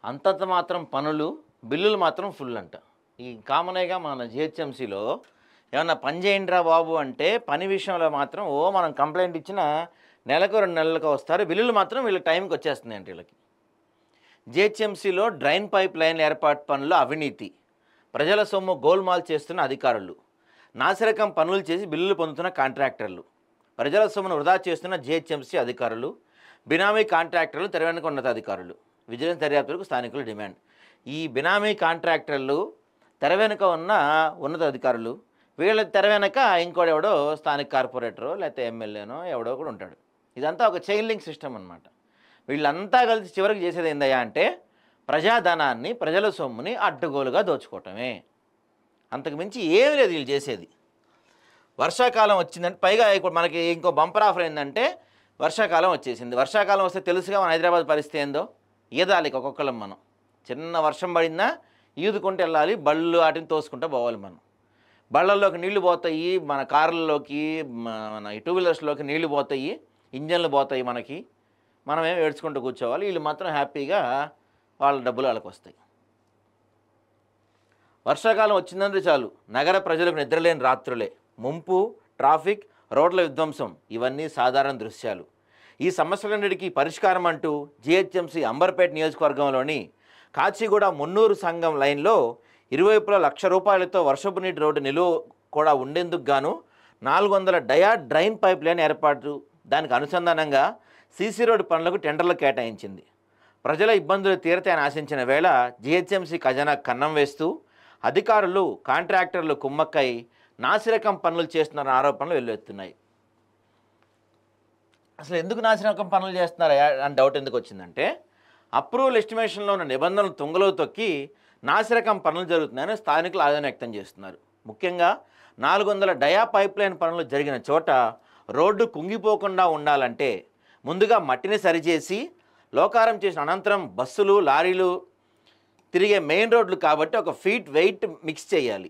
అంతంత మాత్రం పనులు, బిల్లులు మాత్రం ఫుల్ అంట. ఈ కామనేగా మన జీహెచ్ఎంసీలో ఏమన్నా పని చేయండిరా బాబు అంటే పని విషయంలో మాత్రం మనం కంప్లైంట్ ఇచ్చినా నెలకు 2 నెలలకు వస్తారు. బిల్లులు మాత్రం వీళ్ళకి టైంకి వచ్చేస్తున్నాయంట వీళ్ళకి. జీహెచ్ఎంసీలో డ్రైన్ పైప్ లైన్ ఏర్పాటు పనులు అవినీతి, ప్రజల సొమ్ము గోల్మాల్ చేస్తున్న అధికారులు, నాసిరకం పనులు చేసి బిల్లులు పొందుతున్న కాంట్రాక్టర్లు, ప్రజల సొమ్మును వృధా చేస్తున్న జీహెచ్ఎంసీ అధికారులు, బినామీ కాంట్రాక్టర్లు, తెరవెనుక ఉన్నతాధికారులు. విజిలెన్స్ దర్యాప్తులకు స్థానికులు డిమాండ్. ఈ బినామీ కాంట్రాక్టర్లు, తెర వెనుక ఉన్న ఉన్నతాధికారులు, వీళ్ళ తెర వెనక ఇంకోటి ఎవడో స్థానిక కార్పొరేటరో లేకపోతే ఎమ్మెల్యేనో ఎవడో కూడా ఉంటాడు. ఇదంతా ఒక చైన్ లింక్ సిస్టమ్ అనమాట. వీళ్ళంతా కలిసి చివరికి చేసేది ఏందయ్యా అంటే ప్రజాధనాన్ని, ప్రజల సొమ్ముని అడ్డగోలుగా దోచుకోవటమే. అంతకు మించి ఏమీ లేదు వీళ్ళు చేసేది. వర్షాకాలం వచ్చిందంటే పైగా ఇప్పుడు మనకి ఇంకో బంపర్ ఆఫర్ ఏంటంటే వర్షాకాలం వచ్చేసింది. వర్షాకాలం వస్తే తెలుసుగా మన హైదరాబాద్ పరిస్థితి ఏందో. ఈదాలి ఒక్కొక్కళ్ళం మనం. చిన్న వర్షం పడిందా ఈదుకుంటూ వెళ్ళాలి, బళ్ళు వాటిని తోసుకుంటూ పోవాలి మనం. బళ్ళల్లోకి నీళ్లు పోతాయి, మన కార్లలోకి, మన టూ వీలర్స్లోకి నీళ్లు పోతాయి, ఇంజన్లు పోతాయి మనకి. మనమేం ఏడ్చుకుంటూ కూర్చోవాలి, వీళ్ళు మాత్రం హ్యాపీగా వాళ్ళ డబ్బులు వాళ్ళకి వస్తాయి. వర్షాకాలం వచ్చిందంటే చాలు నగర ప్రజలకు నిద్రలేని రాత్రులే. ముంపు, ట్రాఫిక్, రోడ్ల విధ్వంసం ఇవన్నీ సాధారణ దృశ్యాలు. ఈ సమస్యలన్నిటికీ పరిష్కారం అంటూ జీహెచ్ఎంసీ అంబర్పేట నియోజకవర్గంలోని కాచిగూడ మున్నూరు సంఘం లైన్లో ఇరువైపులా ₹1,00,000తో వర్షపు నీటి రోడ్డు నిలువ కూడా ఉండేందుకు గాను 400 డయా డ్రైన్ పైప్ లైన్ ఏర్పాటు, దానికి అనుసంధానంగా సీసీ రోడ్డు పనులకు టెండర్లు కేటాయించింది. ప్రజల ఇబ్బందులు తీరతాయని ఆశించిన వేళ జీహెచ్ఎంసీ ఖజానా కన్నం వేస్తూ అధికారులు, కాంట్రాక్టర్లు కుమ్మక్కై నాసిరకం పనులు చేస్తున్నారన్న ఆరోపణలు వెల్లువెత్తున్నాయి. అసలు ఎందుకు నాసిరకం పనులు చేస్తున్నారా అని డౌట్ ఎందుకు వచ్చిందంటే అప్రూవల్ ఎస్టిమేషన్లో ఉన్న నిబంధనలు తుంగలో తొక్కి నాసిరకం పనులు జరుగుతున్నాయని స్థానికులు ఆవేదన వ్యక్తం చేస్తున్నారు. ముఖ్యంగా 400 డయా పైప్ లైన్ పనులు జరిగిన చోట రోడ్డు కుంగిపోకుండా ఉండాలంటే ముందుగా మట్టిని సరిచేసి లోకారం చేసిన అనంతరం బస్సులు, లారీలు తిరిగే మెయిన్ రోడ్లు కాబట్టి 1 ఫీట్ వెయిట్ మిక్స్ చేయాలి.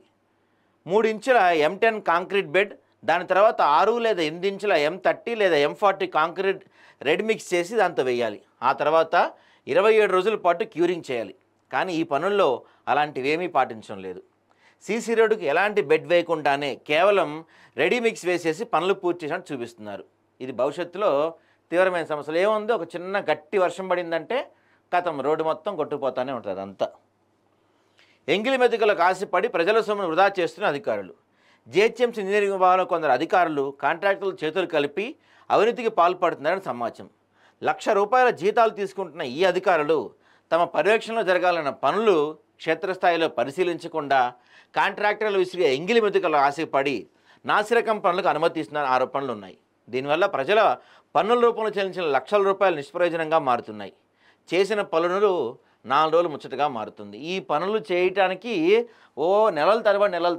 3 ఇంచుల M10 కాంక్రీట్ బెడ్, దాని తర్వాత 6 లేదా 8 ఇంచుల M30 లేదా M40 కాంక్రీట్ రెడ్ మిక్స్ చేసి దాంతో వేయాలి. ఆ తర్వాత 27 రోజుల పాటు క్యూరింగ్ చేయాలి. కానీ ఈ పనుల్లో అలాంటివేమీ పాటించడం లేదు. సీసీ రోడ్డుకి ఎలాంటి బెడ్ వేయకుండానే కేవలం రెడీ మిక్స్ వేసేసి పనులు పూర్తి చేసినట్టు చూపిస్తున్నారు. ఇది భవిష్యత్తులో తీవ్రమైన సమస్యలు. ఏముంది, ఒక చిన్న గట్టి వర్షం పడిందంటే కథం రోడ్డు మొత్తం కొట్టుకుపోతూనే ఉంటుంది అంతా. ఎంగిలి మెతుకులకు ఆశపడి ప్రజల సొమ్మును వృధా చేస్తున్న అధికారులు. జీహెచ్ఎంసీ ఇంజనీరింగ్ విభాగంలో కొందరు అధికారులు, కాంట్రాక్టర్లు చేతులు కలిపి అవినీతికి పాల్పడుతున్నారని సమాచారం. ₹1,00,000 జీతాలు తీసుకుంటున్న ఈ అధికారులు తమ పర్యవేక్షణలో జరగాలన్న పనులు క్షేత్రస్థాయిలో పరిశీలించకుండా కాంట్రాక్టర్లు విసిగే ఎంగిలి మెతుకులకు ఆశపడి నాసిరకం పనులకు అనుమతి ఇస్తున్న ఆరోపణలు ఉన్నాయి. దీనివల్ల ప్రజల పన్నుల రూపంలో చెల్లించిన ₹1,00,000 నిష్ప్రయోజనంగా మారుతున్నాయి. చేసిన పనులు 4 రోజులు ముచ్చటగా మారుతుంది. ఈ పనులు చేయటానికి నెలల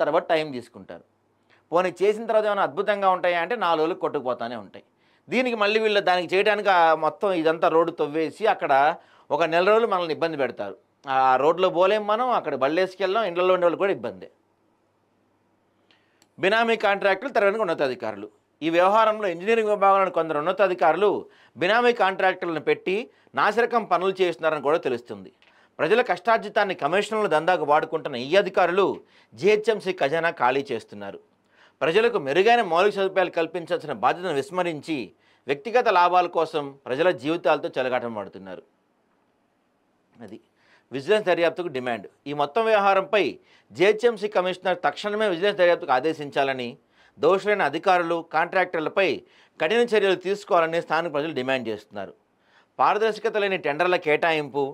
తరబడి టైం తీసుకుంటారు. పోనీ చేసిన తర్వాత ఏమైనా అద్భుతంగా ఉంటాయా అంటే 4 రోజులు కొట్టుకుపోతూనే ఉంటాయి. దీనికి మళ్ళీ వీళ్ళు దానికి చేయడానికి మొత్తం ఇదంతా రోడ్డు తవ్వేసి అక్కడ 1 నెల రోజులు మనల్ని ఇబ్బంది పెడతారు. ఆ రోడ్లో పోలేం మనం, అక్కడ బళ్ళేసుకెళ్ళాం, ఇండ్లలో ఉండే వాళ్ళు కూడా ఇబ్బందే. బినామీ కాంట్రాక్టులు తెరవెనుక ఉన్నతాధికారులు. ఈ వ్యవహారంలో ఇంజనీరింగ్ విభాగంలోని కొందరు ఉన్నతాధికారులు బినామీ కాంట్రాక్టర్లను పెట్టి నాసిరకం పనులు చేస్తున్నారని కూడా తెలుస్తుంది. ప్రజల కష్టార్జితాన్ని కమిషనర్ల దందాకు వాడుకుంటున్న ఈ అధికారులు జీహెచ్ఎంసీ ఖజానా ఖాళీ చేస్తున్నారు. ప్రజలకు మెరుగైన మౌలిక సదుపాయాలు కల్పించాల్సిన బాధ్యతను విస్మరించి వ్యక్తిగత లాభాల కోసం ప్రజల జీవితాలతో చెలగాటం పడుతున్నారు. అది విజిలెన్స్ దర్యాప్తుకు డిమాండ్. ఈ మొత్తం వ్యవహారంపై జీహెచ్ఎంసీ కమిషనర్ తక్షణమే విజిలెన్స్ దర్యాప్తుకు ఆదేశించాలని, దోషులైన అధికారులు, కాంట్రాక్టర్లపై కఠిన చర్యలు తీసుకోవాలని స్థానిక ప్రజలు డిమాండ్ చేస్తున్నారు. పారదర్శకత లేని టెండర్ల కేటాయింపు,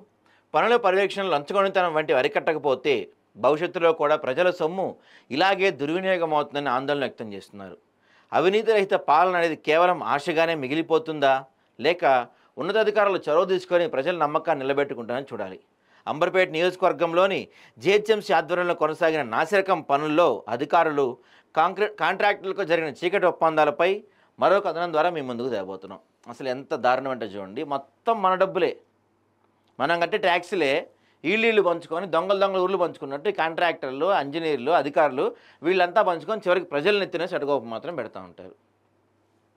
పనుల పర్యవేక్షణలు లంచగొనితనం వంటివి అరికట్టకపోతే భవిష్యత్తులో కూడా ప్రజల సొమ్ము ఇలాగే దుర్వినియోగం అవుతుందని ఆందోళన వ్యక్తం చేస్తున్నారు. అవినీతి రహిత పాలన అనేది కేవలం ఆశగానే మిగిలిపోతుందా, లేక ఉన్నతాధికారులు చొరవ తీసుకొని ప్రజల నమ్మకాన్ని నిలబెట్టుకుంటారని చూడాలి. అంబర్పేట నియోజకవర్గంలోని జీహెచ్ఎంసీ ఆధ్వర్యంలో కొనసాగిన నాసిరకం పనుల్లో అధికారులు, కాంట్రాక్టర్లకు జరిగిన చీకటి ఒప్పందాలపై మరో కథనం ద్వారా మీ ముందుకు తేబోతున్నాం. అసలు ఎంత దారుణం అంటే చూడండి, మొత్తం మన డబ్బులే, మనం కట్టే ట్యాక్సీలే వీళ్ళు పంచుకొని దొంగలు ఊళ్ళు పంచుకున్నట్టు కాంట్రాక్టర్లు, ఇంజనీర్లు, అధికారులు వీళ్ళంతా పంచుకొని చివరికి ప్రజలను ఎత్తిన చెడుగోపు మాత్రం పెడతా ఉంటారు.